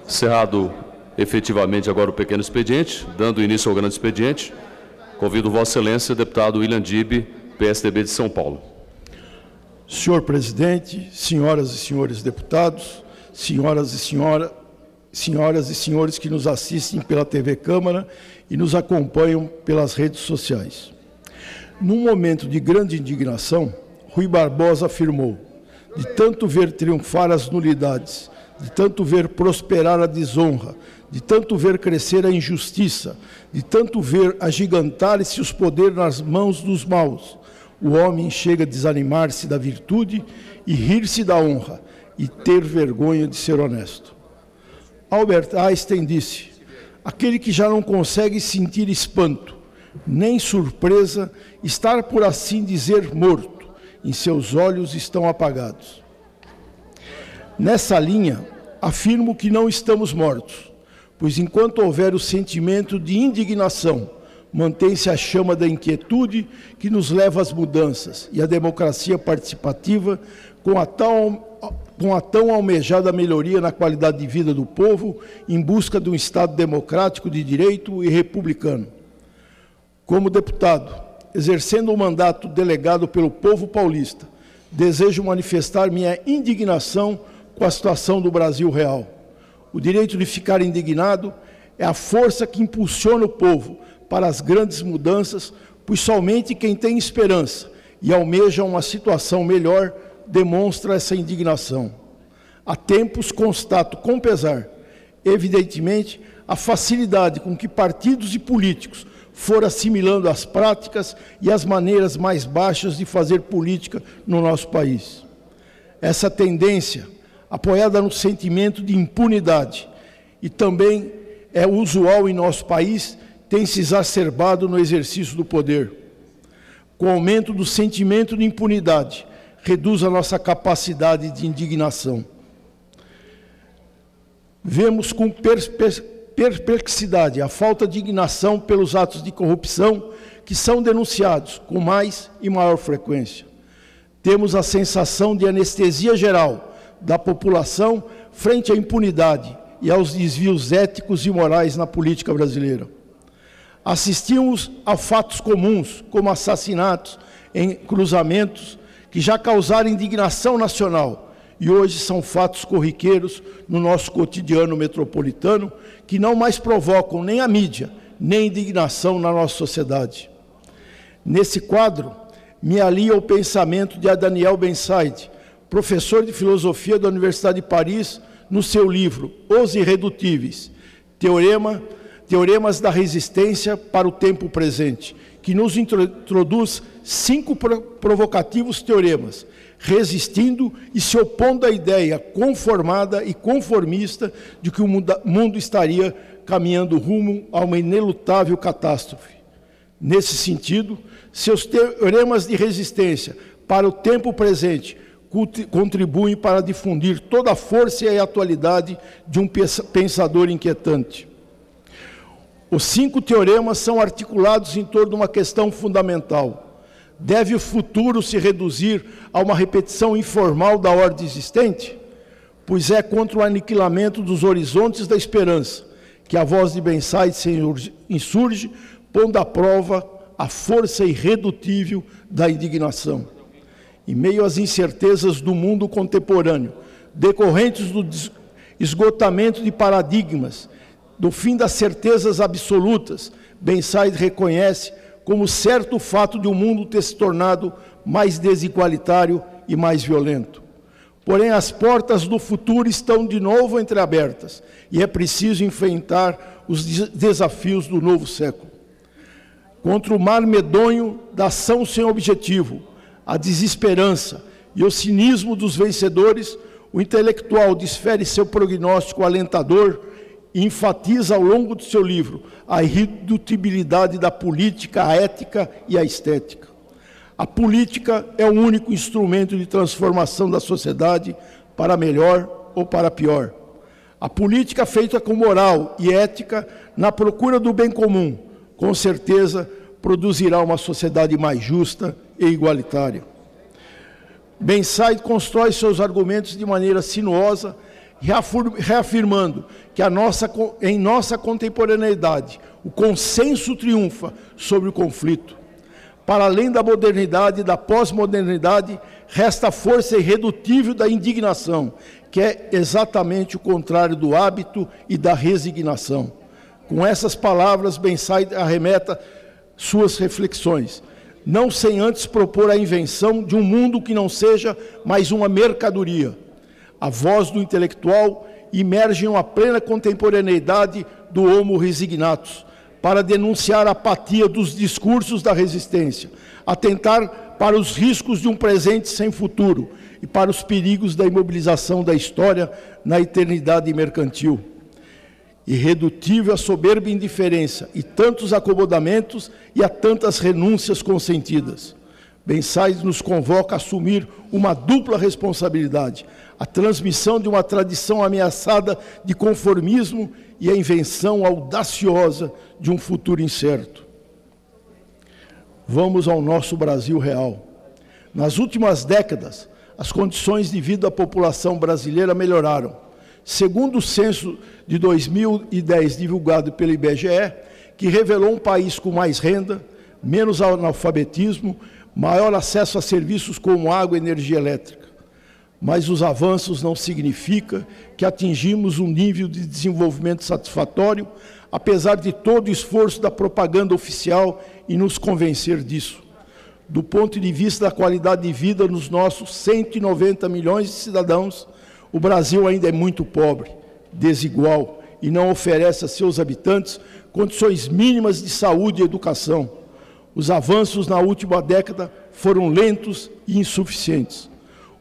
Encerrado efetivamente agora o pequeno expediente, dando início ao grande expediente, convido Vossa Excelência, deputado William Dib, PSDB de São Paulo. Senhor presidente, senhoras e senhores deputados, senhoras e senhores que nos assistem pela TV Câmara e nos acompanham pelas redes sociais. Num momento de grande indignação, Rui Barbosa afirmou: de tanto ver triunfar as nulidades, de tanto ver prosperar a desonra, de tanto ver crescer a injustiça, de tanto ver agigantar-se os poderes nas mãos dos maus, o homem chega a desanimar-se da virtude e rir-se da honra e ter vergonha de ser honesto. Albert Einstein disse: aquele que já não consegue sentir espanto, nem surpresa, estar, por assim dizer, morto, em seus olhos estão apagados. Nessa linha, afirmo que não estamos mortos, pois enquanto houver o sentimento de indignação, mantém-se a chama da inquietude que nos leva às mudanças e a democracia participativa com a tão almejada melhoria na qualidade de vida do povo em busca de um Estado democrático de direito e republicano. Como deputado, exercendo o mandato delegado pelo povo paulista, desejo manifestar minha indignação com a situação do Brasil real. O direito de ficar indignado é a força que impulsiona o povo para as grandes mudanças, pois somente quem tem esperança e almeja uma situação melhor demonstra essa indignação. Há tempos constato com pesar, evidentemente, a facilidade com que partidos e políticos foram assimilando as práticas e as maneiras mais baixas de fazer política no nosso país. Essa tendência, apoiada no sentimento de impunidade, e também é usual em nosso país, tem se exacerbado no exercício do poder. Com o aumento do sentimento de impunidade, reduz a nossa capacidade de indignação. Vemos com perplexidade a falta de indignação pelos atos de corrupção que são denunciados com mais e maior frequência. Temos a sensação de anestesia geral da população frente à impunidade e aos desvios éticos e morais na política brasileira. Assistimos a fatos comuns, como assassinatos em cruzamentos, que já causaram indignação nacional e hoje são fatos corriqueiros no nosso cotidiano metropolitano, que não mais provocam nem a mídia, nem indignação na nossa sociedade. Nesse quadro, me alia ao pensamento de Daniel Ben-Said, professor de filosofia da Universidade de Paris, no seu livro Os Irredutíveis, Teoremas da Resistência para o Tempo Presente, que nos introduz 5 provocativos teoremas, resistindo e se opondo à ideia conformada e conformista de que o mundo estaria caminhando rumo a uma inelutável catástrofe. Nesse sentido, seus teoremas de resistência para o tempo presente contribuem para difundir toda a força e a atualidade de um pensador inquietante. Os 5 teoremas são articulados em torno de uma questão fundamental. Deve o futuro se reduzir a uma repetição informal da ordem existente? Pois é contra o aniquilamento dos horizontes da esperança que a voz de Ben-Said se insurge, pondo à prova a força irredutível da indignação. Em meio às incertezas do mundo contemporâneo, decorrentes do esgotamento de paradigmas, do fim das certezas absolutas, Ben-Said reconhece como certo o fato de o mundo ter se tornado mais desigualitário e mais violento. Porém, as portas do futuro estão de novo entreabertas e é preciso enfrentar os desafios do novo século. Contra o mar medonho da ação sem objetivo, a desesperança e o cinismo dos vencedores, o intelectual desfere seu prognóstico alentador e enfatiza ao longo do seu livro a irredutibilidade da política, a ética e a estética. A política é o único instrumento de transformação da sociedade para melhor ou para pior. A política feita com moral e ética na procura do bem comum, com certeza produzirá uma sociedade mais justa e igualitária. Ben-Said constrói seus argumentos de maneira sinuosa, reafirmando que em nossa contemporaneidade o consenso triunfa sobre o conflito. Para além da modernidade e da pós-modernidade, resta a força irredutível da indignação, que é exatamente o contrário do hábito e da resignação. Com essas palavras, Bensai arremeta suas reflexões, não sem antes propor a invenção de um mundo que não seja mais uma mercadoria. A voz do intelectual emerge em uma plena contemporaneidade do Homo resignatus, para denunciar a apatia dos discursos da resistência, atentar para os riscos de um presente sem futuro e para os perigos da imobilização da história na eternidade mercantil. Irredutível a soberba indiferença e tantos acomodamentos e a tantas renúncias consentidas. Bensai nos convoca a assumir uma dupla responsabilidade, a transmissão de uma tradição ameaçada de conformismo e a invenção audaciosa de um futuro incerto. Vamos ao nosso Brasil real. Nas últimas décadas, as condições de vida da população brasileira melhoraram. Segundo o censo de 2010 divulgado pelo IBGE, que revelou um país com mais renda, menos analfabetismo, maior acesso a serviços como água e energia elétrica. Mas os avanços não significam que atingimos um nível de desenvolvimento satisfatório, apesar de todo o esforço da propaganda oficial em nos convencer disso. Do ponto de vista da qualidade de vida nos nossos 190 milhões de cidadãos, o Brasil ainda é muito pobre, desigual e não oferece a seus habitantes condições mínimas de saúde e educação. Os avanços na última década foram lentos e insuficientes.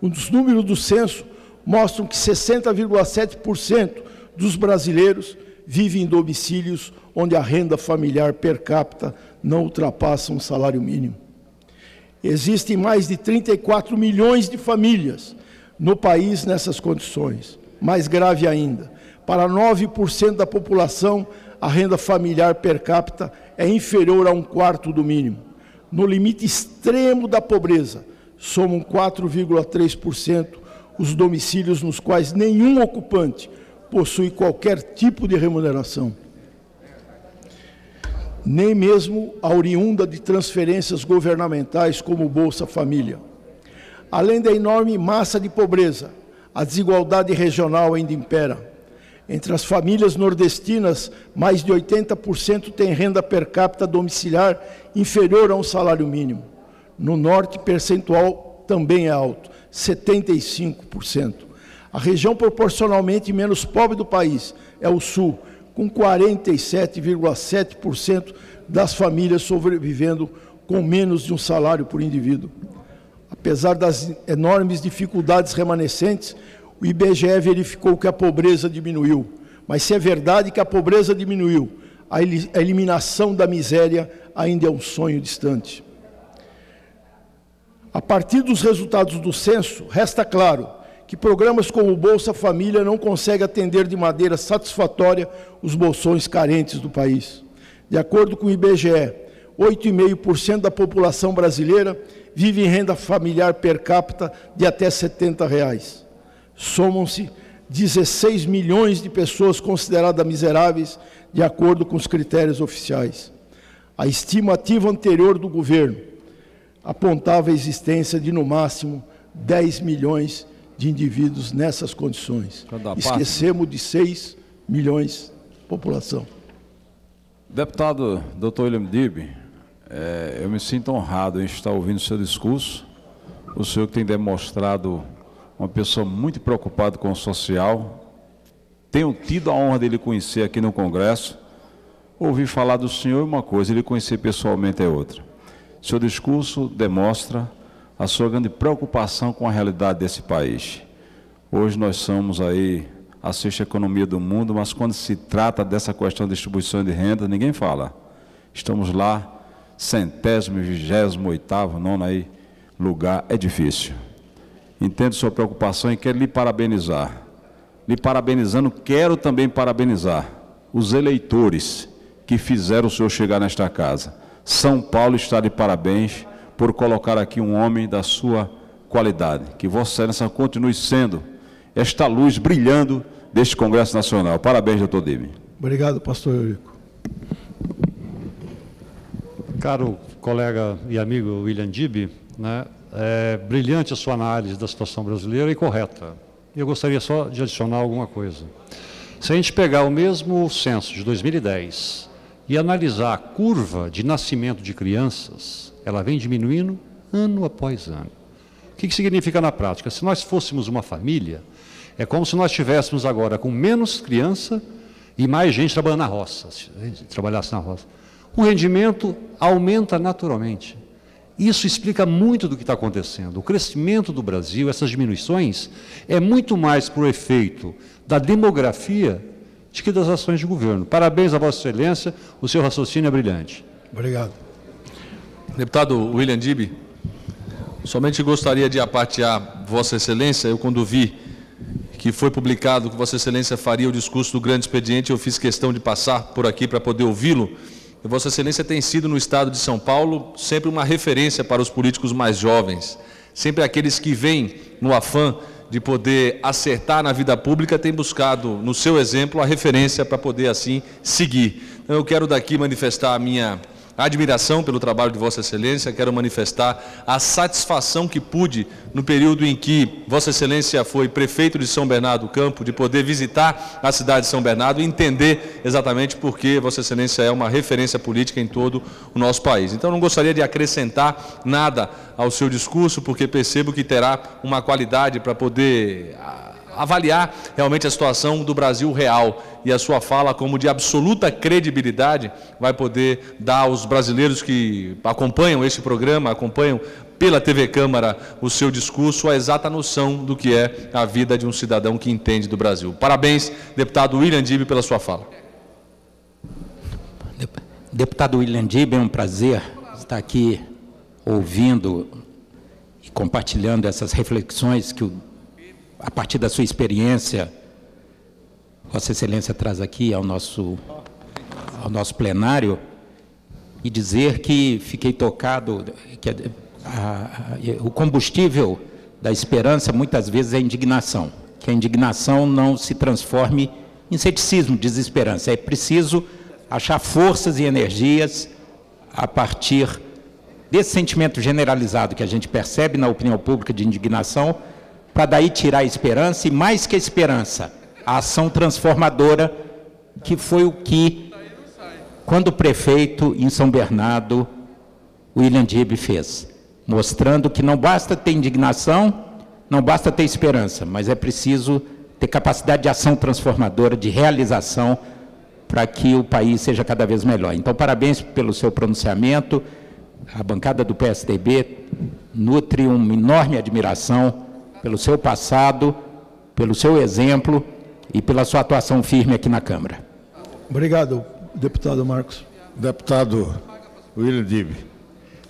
Os números do censo mostram que 60,7% dos brasileiros vivem em domicílios onde a renda familiar per capita não ultrapassa um salário mínimo. Existem mais de 34 milhões de famílias no país nessas condições. Mais grave ainda, para 9% da população, a renda familiar per capita é inferior a 1/4 do mínimo. No limite extremo da pobreza, somam 4,3% os domicílios nos quais nenhum ocupante possui qualquer tipo de remuneração. Nem mesmo a oriunda de transferências governamentais como o Bolsa Família. Além da enorme massa de pobreza, a desigualdade regional ainda impera. Entre as famílias nordestinas, mais de 80% têm renda per capita domiciliar inferior a um salário mínimo. No norte, o percentual também é alto, 75%. A região proporcionalmente menos pobre do país é o sul, com 47,7% das famílias sobrevivendo com menos de um salário por indivíduo. Apesar das enormes dificuldades remanescentes, o IBGE verificou que a pobreza diminuiu. Mas se é verdade que a pobreza diminuiu, a eliminação da miséria ainda é um sonho distante. A partir dos resultados do censo, resta claro que programas como o Bolsa Família não conseguem atender de maneira satisfatória os bolsões carentes do país. De acordo com o IBGE, 8,5% da população brasileira vive em renda familiar per capita de até R$ 70. Somam-se 16 milhões de pessoas consideradas miseráveis, de acordo com os critérios oficiais. A estimativa anterior do governo apontava a existência de, no máximo, 10 milhões de indivíduos nessas condições. Esquecemos de 6 milhões de população. Deputado Dr. William Dib, eu me sinto honrado em estar ouvindo o seu discurso. O senhor que tem demonstrado uma pessoa muito preocupada com o social. Tenho tido a honra de lhe conhecer aqui no Congresso. Ouvi falar do senhor é uma coisa, ele conhecer pessoalmente é outra. Seu discurso demonstra a sua grande preocupação com a realidade desse país. Hoje nós somos aí a sexta economia do mundo, mas quando se trata dessa questão de distribuição de renda, ninguém fala. Estamos lá, 100º, 28º, nono aí, lugar, é difícil. Entendo sua preocupação e quero lhe parabenizar. Lhe parabenizando, quero também parabenizar os eleitores que fizeram o senhor chegar nesta casa. São Paulo está de parabéns por colocar aqui um homem da sua qualidade. Que Vossa Excelência continue sendo esta luz brilhando deste Congresso Nacional. Parabéns, doutor Dib. Obrigado, pastor Eurico. Caro colega e amigo William Dib, né, é brilhante a sua análise da situação brasileira e correta. Eu gostaria só de adicionar alguma coisa. Se a gente pegar o mesmo censo de 2010 e analisar a curva de nascimento de crianças, ela vem diminuindo ano após ano. O que significa na prática? Se nós fôssemos uma família, é como se nós estivéssemos agora com menos criança e mais gente trabalhando na roça, se trabalhasse na roça. O rendimento aumenta naturalmente. Isso explica muito do que está acontecendo. O crescimento do Brasil, essas diminuições, é muito mais por efeito da demografia do que das ações de governo. Parabéns a Vossa Excelência, o seu raciocínio é brilhante. Obrigado. Deputado William Dib, somente gostaria de apartear Vossa Excelência. Eu, quando vi que foi publicado que Vossa Excelência faria o discurso do grande expediente, eu fiz questão de passar por aqui para poder ouvi-lo. Vossa Excelência tem sido, no estado de São Paulo, sempre uma referência para os políticos mais jovens. Sempre aqueles que vêm no afã de poder acertar na vida pública, têm buscado, no seu exemplo, a referência para poder, assim, seguir. Então, eu quero daqui manifestar a minha admiração pelo trabalho de Vossa Excelência, quero manifestar a satisfação que pude, no período em que Vossa Excelência foi prefeito de São Bernardo do Campo, de poder visitar a cidade de São Bernardo e entender exatamente por que Vossa Excelência é uma referência política em todo o nosso país. Então, não gostaria de acrescentar nada ao seu discurso, porque percebo que terá uma qualidade para poder avaliar realmente a situação do Brasil real, e a sua fala, como de absoluta credibilidade, vai poder dar aos brasileiros que acompanham este programa, acompanham pela TV Câmara o seu discurso, a exata noção do que é a vida de um cidadão que entende do Brasil. Parabéns, deputado William Dib, pela sua fala. Deputado William Dib, é um prazer estar aqui ouvindo e compartilhando essas reflexões que a partir da sua experiência, Vossa Excelência traz aqui ao nosso plenário, e dizer que fiquei tocado, que o combustível da esperança muitas vezes é a indignação, que a indignação não se transforme em ceticismo, desesperança. É preciso achar forças e energias a partir desse sentimento generalizado que a gente percebe na opinião pública de indignação, para daí tirar a esperança, e mais que a esperança, a ação transformadora, que foi o que, quando prefeito em São Bernardo, William Dib fez, mostrando que não basta ter indignação, não basta ter esperança, mas é preciso ter capacidade de ação transformadora, de realização, para que o país seja cada vez melhor. Então, parabéns pelo seu pronunciamento. A bancada do PSDB nutre uma enorme admiração pelo seu passado, pelo seu exemplo e pela sua atuação firme aqui na Câmara. Obrigado, deputado Marcos. Deputado William Dib,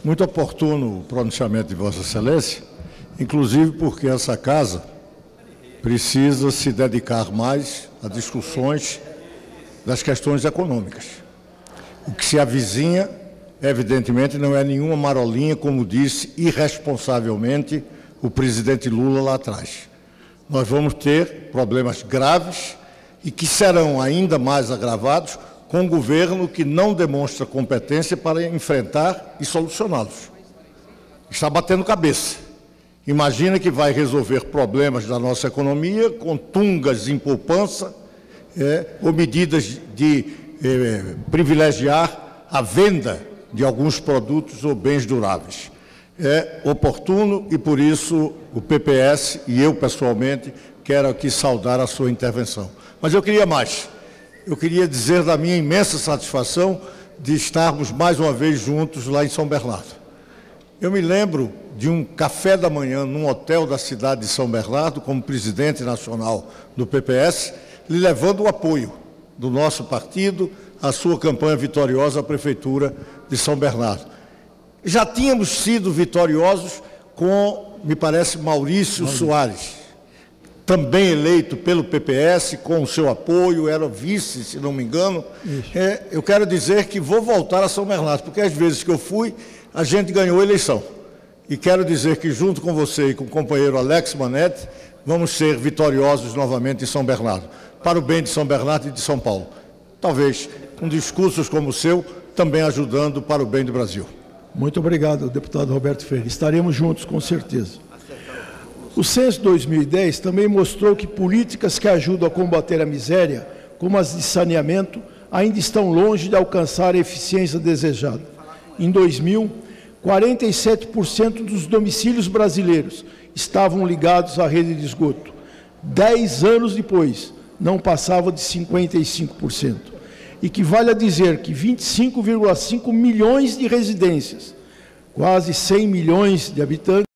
muito oportuno o pronunciamento de Vossa Excelência, inclusive porque essa casa precisa se dedicar mais a discussões das questões econômicas. O que se avizinha, evidentemente, não é nenhuma marolinha, como disse irresponsavelmente o presidente Lula lá atrás. Nós vamos ter problemas graves e que serão ainda mais agravados com um governo que não demonstra competência para enfrentar e solucioná-los. Está batendo cabeça. Imagina que vai resolver problemas da nossa economia com tungas em poupança, ou medidas de privilegiar a venda de alguns produtos ou bens duráveis. É oportuno e, por isso, o PPS e eu, pessoalmente, quero aqui saudar a sua intervenção. Mas eu queria mais. Eu queria dizer da minha imensa satisfação de estarmos mais uma vez juntos lá em São Bernardo. Eu me lembro de um café da manhã num hotel da cidade de São Bernardo, como presidente nacional do PPS, lhe levando o apoio do nosso partido à sua campanha vitoriosa à Prefeitura de São Bernardo. Já tínhamos sido vitoriosos com, me parece, Maurício Soares, também eleito pelo PPS, com o seu apoio, era vice, se não me engano. Eu quero dizer que vou voltar a São Bernardo, porque às vezes que eu fui, a gente ganhou a eleição. E quero dizer que, junto com você e com o companheiro Alex Manete, vamos ser vitoriosos novamente em São Bernardo, para o bem de São Bernardo e de São Paulo. Talvez, com discursos como o seu, também ajudando para o bem do Brasil. Muito obrigado, deputado Roberto Freire. Estaremos juntos, com certeza. O censo 2010 também mostrou que políticas que ajudam a combater a miséria, como as de saneamento, ainda estão longe de alcançar a eficiência desejada. Em 2000, 47% dos domicílios brasileiros estavam ligados à rede de esgoto. 10 anos depois, não passava de 55%. Equivale a dizer que 25,5 milhões de residências, quase 100 milhões de habitantes,